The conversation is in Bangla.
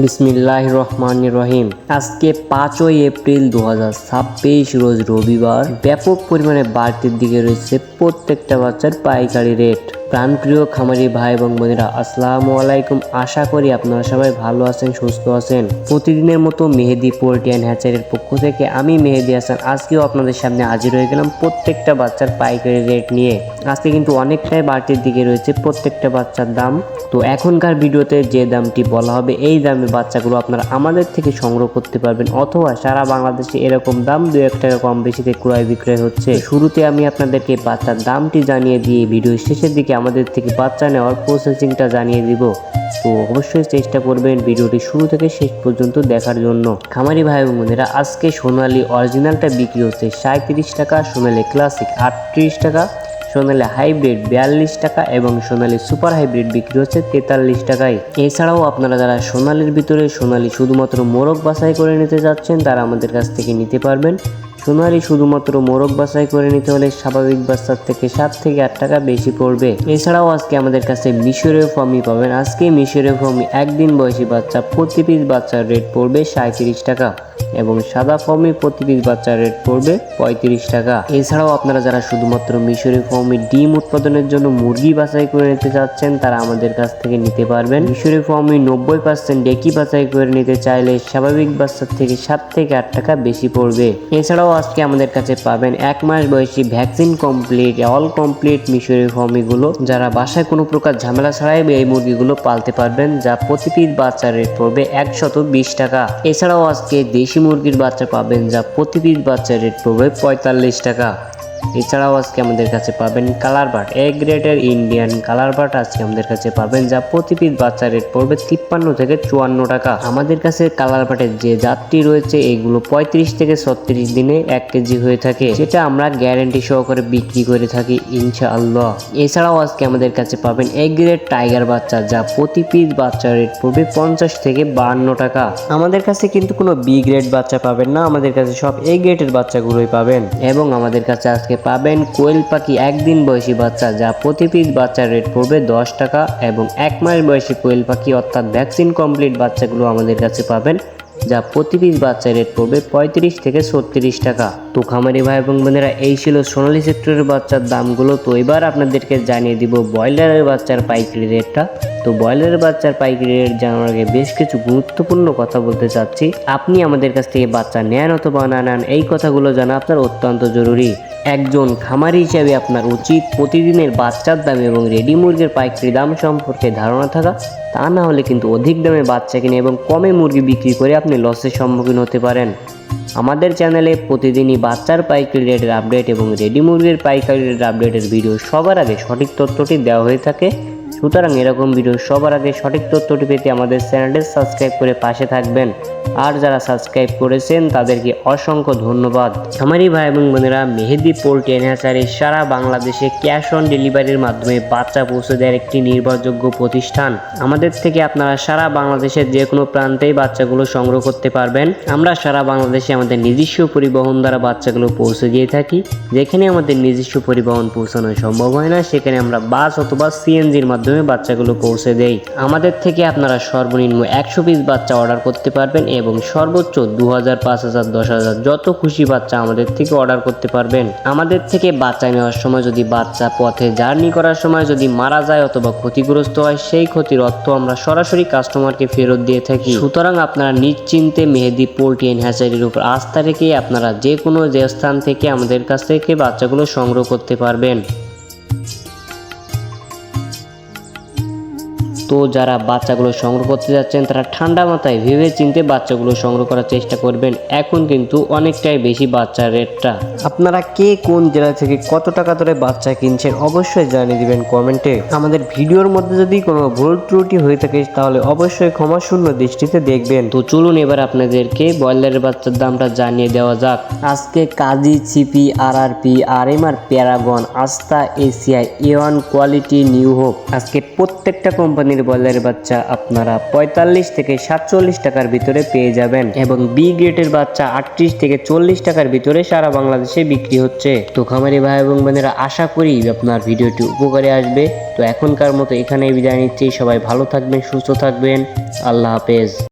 বিসমিল্লাহির রহমানির রহিম। আজকে 5ই এপ্রিল 2026 রোজ রবিবার। ব্যাপক পরিমাণে বাড়তির দিকে রয়েছে প্রত্যেকটা বাচ্চার পাইকারি রেট। প্রাণপ্রিয় খামারি ভাই এবং বোনেরা, আসসালামু আলাইকুম। আশা করি আপনারা সবাই ভালো আছেন, সুস্থ আছেন। প্রতিদিনের মতো মেহেদি পোল্ট্রি অ্যান্ড হ্যাচারির পক্ষ থেকে আমি মেহেদি হাসান আজকেও আপনাদের সামনে হাজির হয়ে গেলাম প্রত্যেকটা বাচ্চার পাইকারি রেট নিয়ে। আজকে কিন্তু অনেকটাই বাড়তির দিকে রয়েছে প্রত্যেকটা বাচ্চার দাম। তো এখনকার ভিডিওতে যে দামটি বলা হবে এই দামে বাচ্চাগুলো আপনারা আমাদের থেকে সংগ্রহ করতে পারবেন, অথবা সারা বাংলাদেশে এরকম দাম 2-1 টাকা কম বেশিতে ক্রয় বিক্রয় হচ্ছে। শুরুতে আমি আপনাদেরকে বাচ্চার দামটি জানিয়ে দিয়ে ভিডিওর শেষের দিকে আমাদের থেকে বাচ্চা নেওয়ার প্রসেসিংটা জানিয়ে দিব। তো অবশ্যই চেষ্টা করবেন ভিডিওটি শুরু থেকে শেষ পর্যন্ত দেখার জন্য। খামারি ভাই বোনেরা, আজকে সোনালী অরিজিনালটা বিক্রি হচ্ছে 37 টাকা, সোনালী ক্লাসিক 38 টাকা, সোনালী হাইব্রিড 42 টাকা এবং সোনালী সুপার হাইব্রিড বিক্রি হচ্ছে 43 টাকায়। এছাড়াও আপনারা যারা সোনালীর ভিতরে সোনালী শুধুমাত্র মোরগ বাছাই করে নিতে যাচ্ছেন তারা আমাদের কাছ থেকে নিতে পারবেন। সোনালী শুধুমাত্র মোরগ বাছাই করে নিতে হলে স্বাভাবিক বাচ্চার থেকে 7 থেকে 8 টাকা বেশি পড়বে। এছাড়াও আজকে আমাদের কাছে মিশরীয় ফর্মি পাবেন। আজকে মিশরীয় ফর্মি একদিন বয়সী বাচ্চা প্রতি পিস বাচ্চার রেট পড়বে 37 টাকা এবং সাদা ফর্মি প্রতি পিস বাচ্চার রেট পড়বে 35 টাকা। এছাড়াও আপনারা যারা শুধুমাত্র মিশরীয় ফর্মি ডিম উৎপাদনের জন্য মুরগি বাছাই করে নিতে চাচ্ছেন তারা আমাদের কাছ থেকে নিতে পারবেন। মিশরীয় ফর্মি 90% ডেকি বাছাই করে নিতে চাইলে স্বাভাবিক বাচ্চার থেকে 7 থেকে 8 টাকা বেশি পড়বে। এছাড়াও আজকে আমাদের কাছে পাবেন 1 মাস বয়সী ভ্যাকসিন কমপ্লিট অল কমপ্লিট মিশরীয় ফর্মিগুলো, যারা বাসায় কোনো প্রকার ঝামেলা ছাড়াই এই মুরগিগুলো পালতে পারবেন, যা প্রতি পিস বাচ্চার রেট পড়বে 120 টাকা। এছাড়াও আজকে দেশি মুরগির বাচ্চা পাবেন যা প্রতি পিস বাচ্চার রেট পড়বে 45 টাকা। এছাড়াও আজকে আমাদের কাছে পাবেন কালার বাট এ গ্রেডের ইন্ডিয়ান কালার বাট আজকে আমাদের কাছে পাবেন যা প্রতি পিস বাচ্চা রেট পড়বে 53 থেকে 54 টাকা। আমাদের কাছে কালার বাটের যে জাতটি রয়েছে এগুলো 35 থেকে 36 দিনে 1 কেজি হয়ে থাকে, যেটা আমরা গ্যারান্টি সহকারে বিক্রি করে থাকি ইনশাআল্লাহ। এছাড়াও আজকে আমাদের কাছে পাবেন এ গ্রেড টাইগার বাচ্চা যা প্রতি পিস বাচ্চা রেট পড়বে 50 থেকে 52 টাকা। আমাদের কাছে কিন্তু কোনো বি গ্রেড বাচ্চা পাবেন না, আমাদের কাছে সব এ গ্রেডের বাচ্চাগুলোই পাবেন। এবং আমাদের কাছে আজকে পাবেন কোয়েল পাখি একদিন বয়সী বাচ্চা যা প্রতি পিস বাচ্চার রেট পড়বে 10 টাকা এবং 1 মাস বয়সী কোয়েল পাখি অর্থাৎ ভ্যাকসিন কমপ্লিট বাচ্চাগুলো আমাদের কাছে পাবেন যা প্রতি পিস বাচ্চার রেট পড়বে 35 থেকে 36 টাকা। তো খামারি ভাই এবং বোনেরা, এই ছিল সোনালী সেক্টরের বাচ্চার দামগুলো। তো এবার আপনাদেরকে জানিয়ে দিব ব্রয়লারের বাচ্চার পাইকারি রেটটা। তো ব্রয়লারের বাচ্চার পাইকারি রেট জানার আগে বেশ কিছু গুরুত্বপূর্ণ কথা বলতে চাচ্ছি। আপনি আমাদের কাছ থেকে বাচ্চা নেন অথবা না নেন, এই কথাগুলো জানা আপনার অত্যন্ত জরুরি। একজন খামারি হিসাবে আপনার উচিত প্রতিদিনের বাচ্চার দাম এবং রেডি মুরগির পাইকারি দাম সম্পর্কে ধারণা থাকা। তা না হলে কিন্তু অধিক দামে বাচ্চা কিনে এবং কমে মুরগি বিক্রি করে আপনি লসের সম্মুখীন হতে পারেন। আমাদের চ্যানেলে প্রতিদিনই বাচ্চার পাইকারি রেটের আপডেট এবং রেডি মুরগির পাইকারি রেটের আপডেটের ভিডিও সবার আগে সঠিক তথ্যটি দেওয়া হয়ে থাকে। সুতরাং এরকম ভিডিও সবার আগে সঠিক তথ্যটি পেতে আমাদের চ্যানেলটি সাবস্ক্রাইব করে পাশে থাকবেন। আর যারা সাবস্ক্রাইব করেছেন তাদেরকে অসংখ্য ধন্যবাদ। খামারি ভাই এবং বোনেরা, মেহেদি পোল্ট্রি অ্যান্ড হ্যাচারি সারা বাংলাদেশে ক্যাশ অন ডেলিভারির মাধ্যমে বাচ্চা পৌঁছে দেওয়ার একটি নির্ভরযোগ্য প্রতিষ্ঠান। আমাদের থেকে আপনারা সারা বাংলাদেশের যে কোনো প্রান্তেই বাচ্চাগুলো সংগ্রহ করতে পারবেন। আমরা সারা বাংলাদেশে আমাদের নিজস্ব পরিবহন দ্বারা বাচ্চাগুলো পৌঁছে দিয়ে থাকি। যেখানে আমাদের নিজস্ব পরিবহন পৌঁছানো সম্ভব হয় না সেখানে আমরা বাস অথবা সিএনজির মাধ্যমে বাচ্চাগুলো পৌঁছে দেই। আমাদের থেকে আপনারা সর্বনিম্ন 100 পিস বাচ্চা অর্ডার করতে পারবেন এবং সর্বোচ্চ 2000, 5000, 10,000 যত খুশি বাচ্চা আমাদের থেকে অর্ডার করতে পারবেন। আমাদের থেকে বাচ্চা নেওয়ার সময় যদি বাচ্চা পথে জার্নি করার সময় যদি মারা যায় অথবা ক্ষতিগ্রস্ত হয়, সেই ক্ষতির অর্থ আমরা সরাসরি কাস্টমারকে ফেরত দিয়ে থাকি। সুতরাং আপনারা নিশ্চিন্তে মেহেদি পোল্ট্রি অ্যান্ড হ্যাচারির উপর আস্থা রেখে আপনারা যে কোনো যে স্থান থেকে আমাদের কাছ থেকে বাচ্চাগুলো সংগ্রহ করতে পারবেন। তো যারা বাচ্চাগুলো সংগ্রহ করতে যাচ্ছেন তারা ঠান্ডা মাথায় ভেবে চিন্তে বাচ্চাগুলো সংগ্রহ করার চেষ্টা করবেন। এখন কিন্তু অনেকটাই বেশি বাচ্চার রেটটা। আপনারা কে কোন জেলা থেকে কত টাকা ধরে বাচ্চা কিনছেন অবশ্যই জানিয়ে দিবেন কমেন্টে। আমাদের ভিডিওর মধ্যে যদি কোনো ভুল ত্রুটি হয়ে থাকে তাহলে অবশ্যই ক্ষমাশূন্য দৃষ্টিতে দেখবেন। তো চলুন এবার আপনাদেরকে ব্রয়লারের বাচ্চার দামটা জানিয়ে দেওয়া যাক। আজকে কাজী, চিপি, আরআরপি, আরএমআর, প্যারাগন, আস্থা, Asia, A1 quality, new hope, আজকে প্রত্যেকটা কোম্পানির ব্রয়লারের বাচ্চা আপনারা 45 থেকে 47 টাকার ভিতরে পেয়ে যাবেন এবং বি গ্রেডের বাচ্চা 38 থেকে 40 টাকার ভিতরে সারা বাংলাদেশে বিক্রি হচ্ছে। তো খামারি ভাই এবং বোনেরা, আশা করি আপনার ভিডিওটি উপকারে আসবে। তো এখনকার মতো এখানেই বিদায় নিচ্ছি। সবাই ভালো থাকবেন, সুস্থ থাকবেন। আল্লাহ হাফেজ।